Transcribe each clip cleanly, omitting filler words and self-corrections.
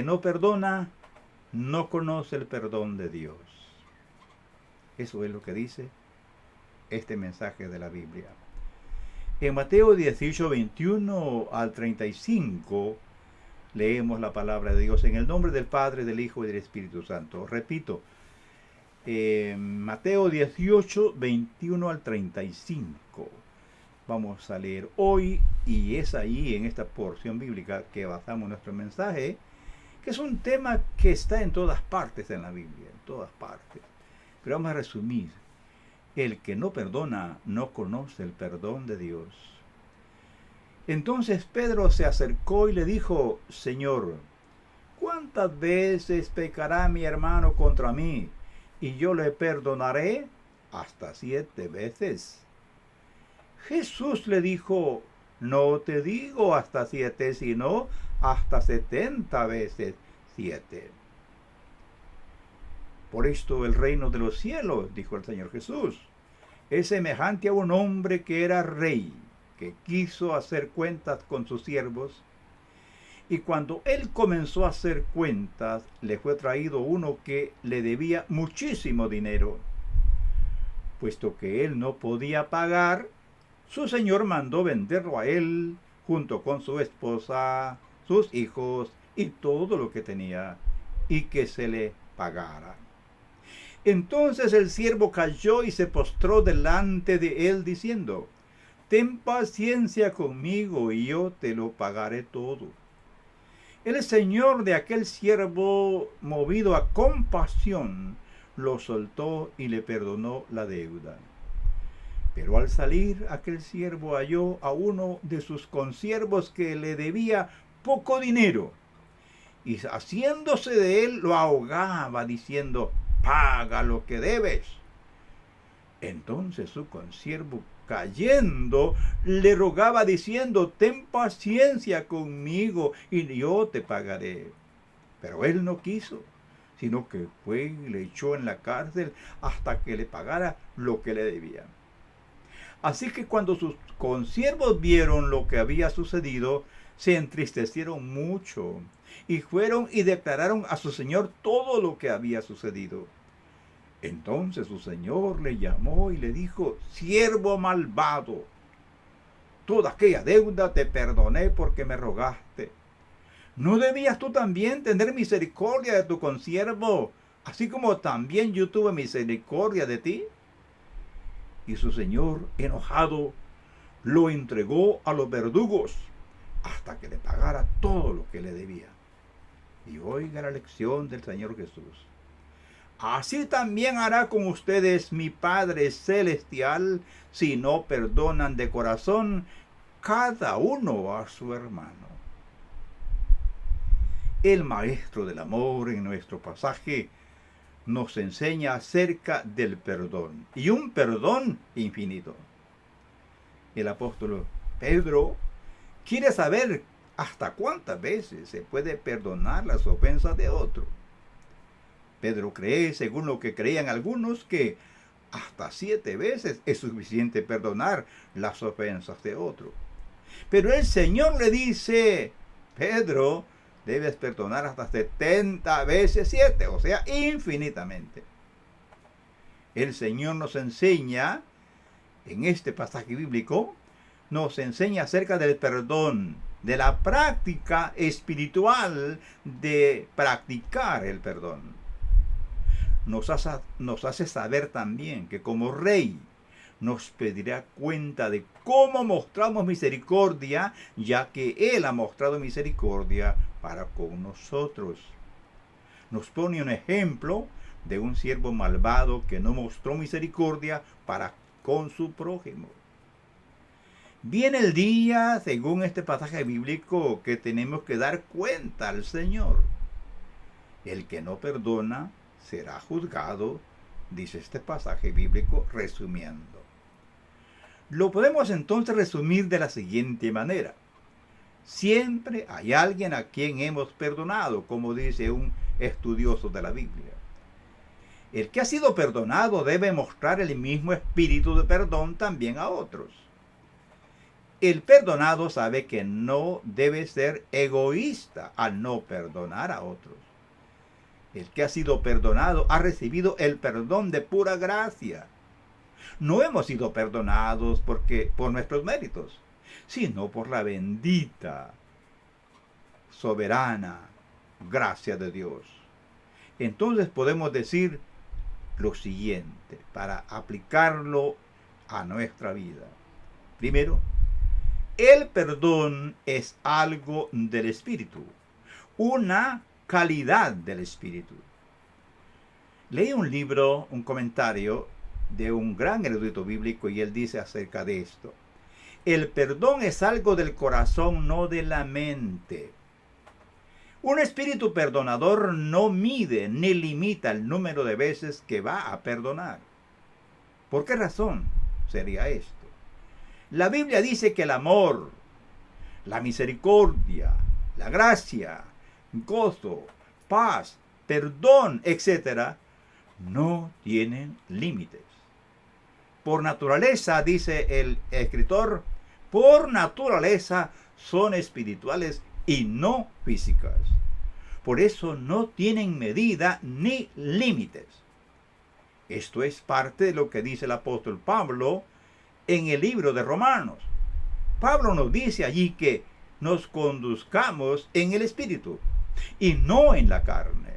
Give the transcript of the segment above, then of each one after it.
que no perdona no conoce el perdón de Dios. Eso es lo que dice este mensaje de la Biblia. En Mateo 18, 21 al 35, leemos la palabra de Dios en el nombre del Padre, del Hijo y del Espíritu Santo. Repito, Mateo 18, 21 al 35. Vamos a leer hoy, y es ahí en esta porción bíblica que basamos nuestro mensaje, que es un tema que está en todas partes en la Biblia, en todas partes. Pero vamos a resumir. El que no perdona no conoce el perdón de Dios. Entonces Pedro se acercó y le dijo: Señor, ¿cuántas veces pecará mi hermano contra mí y yo le perdonaré? Hasta 7 veces. Jesús le dijo: no te digo hasta 7, sino hasta 70 veces 7. Por esto el reino de los cielos, dijo el Señor Jesús, es semejante a un hombre que era rey, que quiso hacer cuentas con sus siervos, y cuando él comenzó a hacer cuentas, le fue traído uno que le debía muchísimo dinero. Puesto que él no podía pagar, su señor mandó venderlo a él, junto con su esposa, sus hijos y todo lo que tenía, y que se le pagara. Entonces el siervo cayó y se postró delante de él, diciendo: ten paciencia conmigo y yo te lo pagaré todo. El señor de aquel siervo, movido a compasión, lo soltó y le perdonó la deuda. Pero al salir, aquel siervo halló a uno de sus consiervos que le debía poco dinero, y haciéndose de él lo ahogaba, diciendo: paga lo que debes. Entonces su consiervo, cayendo, le rogaba, diciendo: ten paciencia conmigo y yo te pagaré. Pero él no quiso, sino que fue y le echó en la cárcel hasta que le pagara lo que le debía. Así que cuando sus consiervos vieron lo que había sucedido, se entristecieron mucho y fueron y declararon a su señor todo lo que había sucedido. Entonces su señor le llamó y le dijo: siervo malvado, toda aquella deuda te perdoné porque me rogaste. ¿No debías tú también tener misericordia de tu consiervo, así como también yo tuve misericordia de ti? Y su señor, enojado, lo entregó a los verdugos hasta que le pagara todo lo que le debía. Y oiga la lección del Señor Jesús. Así también hará con ustedes mi Padre Celestial si no perdonan de corazón cada uno a su hermano. El Maestro del Amor en nuestro pasaje nos enseña acerca del perdón, y un perdón infinito. El apóstol Pedro quiere saber hasta cuántas veces se puede perdonar las ofensas de otro. Pedro cree, según lo que creían algunos, que hasta 7 veces es suficiente perdonar las ofensas de otro. Pero el Señor le dice: Pedro, debes perdonar hasta 70 veces 7, o sea, infinitamente. El Señor nos enseña, en este pasaje bíblico, nos enseña acerca del perdón, de la práctica espiritual de practicar el perdón. Nos hace saber también que como Rey nos pedirá cuenta de cómo mostramos misericordia, ya que Él ha mostrado misericordia para con nosotros. Nos pone un ejemplo de un siervo malvado que no mostró misericordia para con su prójimo. Viene el día, según este pasaje bíblico, que tenemos que dar cuenta al Señor. El que no perdona será juzgado, dice este pasaje bíblico, resumiendo. Lo podemos entonces resumir de la siguiente manera: siempre hay alguien a quien hemos perdonado, como dice un estudioso de la Biblia. El que ha sido perdonado debe mostrar el mismo espíritu de perdón también a otros. El perdonado sabe que no debe ser egoísta al no perdonar a otros. El que ha sido perdonado ha recibido el perdón de pura gracia. No hemos sido perdonados por nuestros méritos, sino por la bendita, soberana gracia de Dios. Entonces podemos decir lo siguiente para aplicarlo a nuestra vida. Primero, el perdón es algo del Espíritu, una calidad del Espíritu. Leí un libro, un comentario de un gran erudito bíblico y él dice acerca de esto: el perdón es algo del corazón, no de la mente. Un espíritu perdonador no mide ni limita el número de veces que va a perdonar. ¿Por qué razón sería esto? La Biblia dice que el amor, la misericordia, la gracia, gozo, paz, perdón, etc., no tienen límites. Por naturaleza, dice el escritor, por naturaleza son espirituales y no físicas. Por eso no tienen medida ni límites. Esto es parte de lo que dice el apóstol Pablo en el libro de Romanos. Pablo nos dice allí que nos conduzcamos en el Espíritu y no en la carne.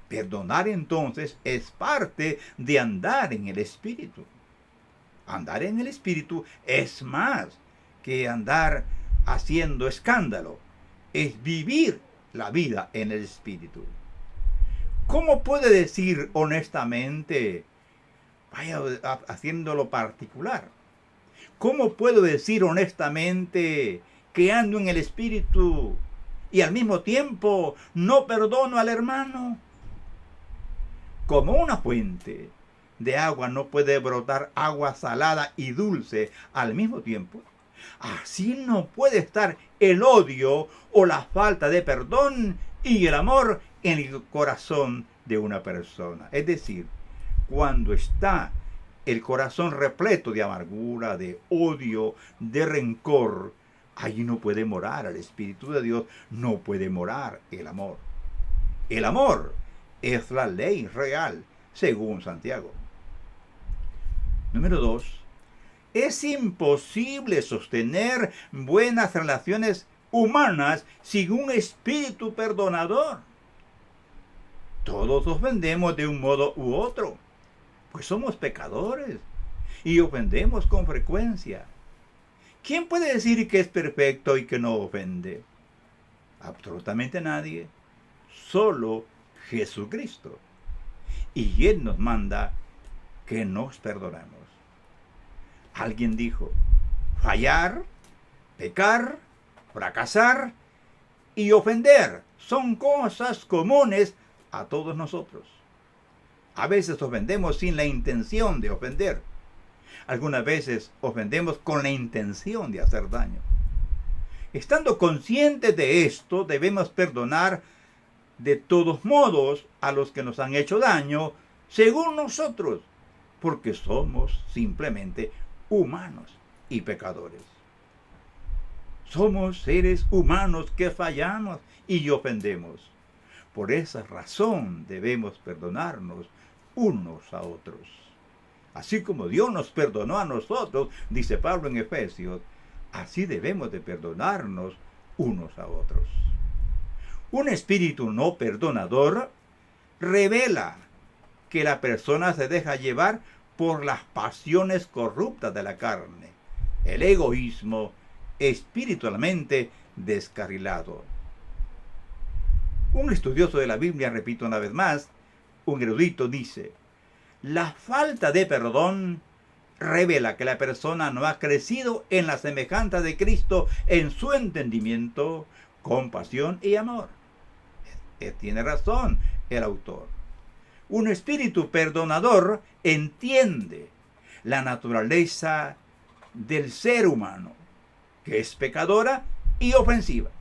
Perdonar entonces es parte de andar en el Espíritu. Andar en el Espíritu es más que andar haciendo escándalo. Es vivir la vida en el Espíritu. ¿Cómo puede decir honestamente, vaya haciéndolo particular? ¿Cómo puedo decir honestamente que ando en el Espíritu y al mismo tiempo no perdono al hermano? Como una fuente de agua no puede brotar agua salada y dulce al mismo tiempo, así no puede estar el odio o la falta de perdón y el amor en el corazón de una persona. Es decir, cuando está el corazón repleto de amargura, de odio, de rencor, allí no puede morar el Espíritu de Dios, no puede morar el amor. El amor es la ley real, según Santiago. Número 2. Es imposible sostener buenas relaciones humanas sin un espíritu perdonador. Todos ofendemos de un modo u otro, pues somos pecadores y ofendemos con frecuencia. ¿Quién puede decir que es perfecto y que no ofende? Absolutamente nadie, solo Jesucristo. Y Él nos manda que nos perdonemos. Alguien dijo, fallar, pecar, fracasar y ofender son cosas comunes a todos nosotros. A veces ofendemos sin la intención de ofender. Algunas veces ofendemos con la intención de hacer daño. Estando conscientes de esto, debemos perdonar de todos modos a los que nos han hecho daño, según nosotros, porque somos simplemente humanos y pecadores. Somos seres humanos que fallamos y ofendemos. Por esa razón debemos perdonarnos unos a otros. Así como Dios nos perdonó a nosotros, dice Pablo en Efesios, así debemos de perdonarnos unos a otros. Un espíritu no perdonador revela que la persona se deja llevar por las pasiones corruptas de la carne, el egoísmo espiritualmente descarrilado. Un estudioso de la Biblia, repito una vez más, un erudito dice, la falta de perdón revela que la persona no ha crecido en la semejanza de Cristo en su entendimiento, compasión y amor. Tiene razón el autor. Un espíritu perdonador entiende la naturaleza del ser humano, que es pecadora y ofensiva.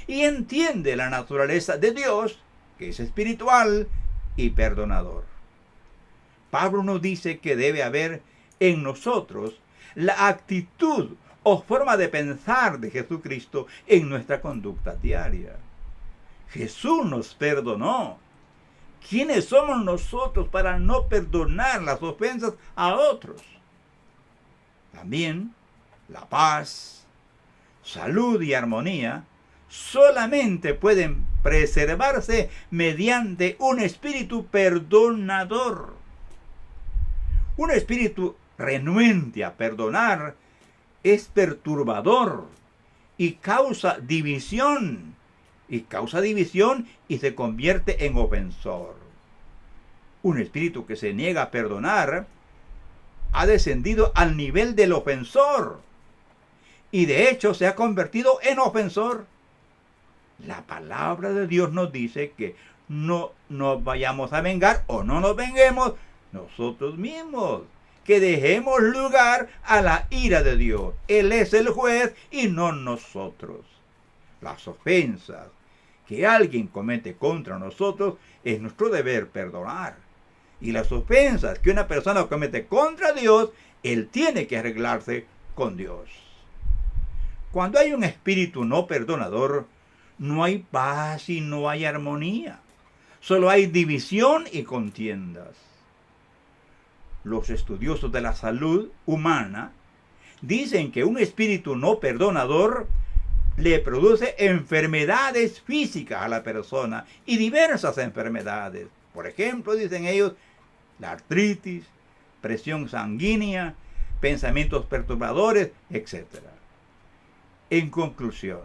Y entiende la naturaleza de Dios, que es espiritual y perdonador. Pablo nos dice que debe haber en nosotros la actitud o forma de pensar de Jesucristo en nuestra conducta diaria. Jesús nos perdonó. ¿Quiénes somos nosotros para no perdonar las ofensas a otros? También la paz, salud y armonía solamente pueden preservarse mediante un espíritu perdonador. Un espíritu renuente a perdonar es perturbador y causa división. Y se convierte en ofensor. Un espíritu que se niega a perdonar ha descendido al nivel del ofensor. Y de hecho se ha convertido en ofensor. La palabra de Dios nos dice que no nos vayamos a vengar o no nos venguemos nosotros mismos. Que dejemos lugar a la ira de Dios. Él es el juez y no nosotros. Las ofensas que alguien comete contra nosotros es nuestro deber perdonar. Y las ofensas que una persona comete contra Dios, él tiene que arreglarse con Dios. Cuando hay un espíritu no perdonador, no hay paz y no hay armonía. Solo hay división y contiendas. Los estudiosos de la salud humana dicen que un espíritu no perdonador le produce enfermedades físicas a la persona y diversas enfermedades. Por ejemplo, dicen ellos, la artritis, presión sanguínea, pensamientos perturbadores, etc. En conclusión,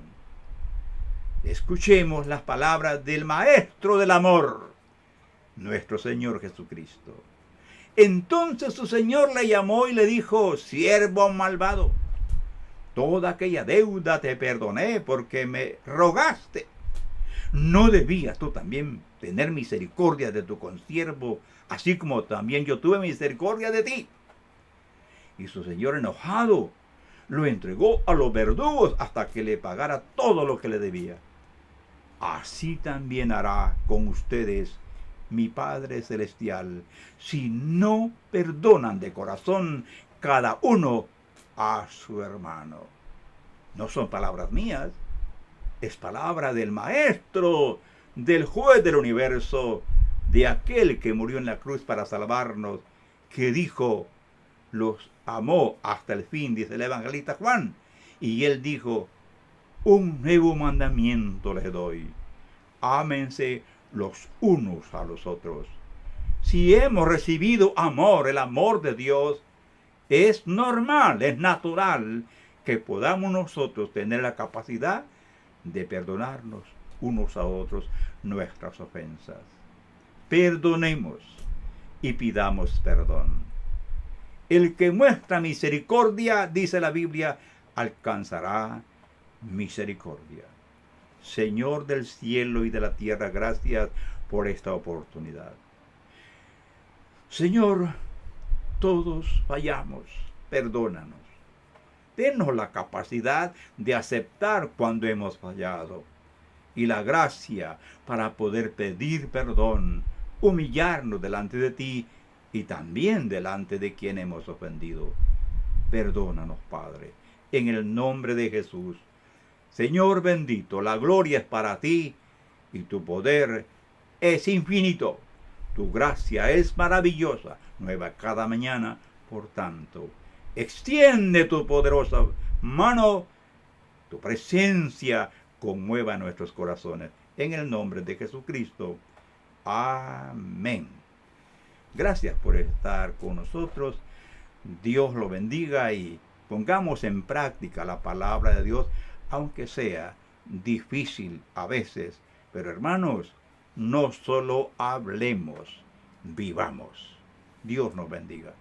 escuchemos las palabras del Maestro del Amor, nuestro Señor Jesucristo. Entonces su Señor le llamó y le dijo: siervo malvado, toda aquella deuda te perdoné porque me rogaste. ¿No debías tú también tener misericordia de tu consiervo, así como también yo tuve misericordia de ti? Y su señor, enojado, lo entregó a los verdugos hasta que le pagara todo lo que le debía. Así también hará con ustedes mi Padre Celestial, si no perdonan de corazón cada uno a su hermano. No son palabras mías, es palabra del Maestro, del Juez del universo, de aquel que murió en la cruz para salvarnos, que dijo: los amó hasta el fin, dice el evangelista Juan. Y él dijo: un nuevo mandamiento les doy: ámense los unos a los otros. Si hemos recibido amor, el amor de Dios, es normal, es natural que podamos nosotros tener la capacidad de perdonarnos unos a otros nuestras ofensas. Perdonemos y pidamos perdón. El que muestra misericordia, dice la Biblia, alcanzará misericordia. Señor del cielo y de la tierra, gracias por esta oportunidad. Señor, todos fallamos, perdónanos. Denos la capacidad de aceptar cuando hemos fallado y la gracia para poder pedir perdón, humillarnos delante de ti y también delante de quien hemos ofendido. Perdónanos, Padre, en el nombre de Jesús. Señor bendito, la gloria es para ti y tu poder es infinito. Tu gracia es maravillosa, nueva cada mañana. Por tanto, extiende tu poderosa mano, tu presencia conmueva nuestros corazones. En el nombre de Jesucristo. Amén. Gracias por estar con nosotros. Dios lo bendiga y pongamos en práctica la palabra de Dios, aunque sea difícil a veces. Pero hermanos, no solo hablemos, vivamos. Dios nos bendiga.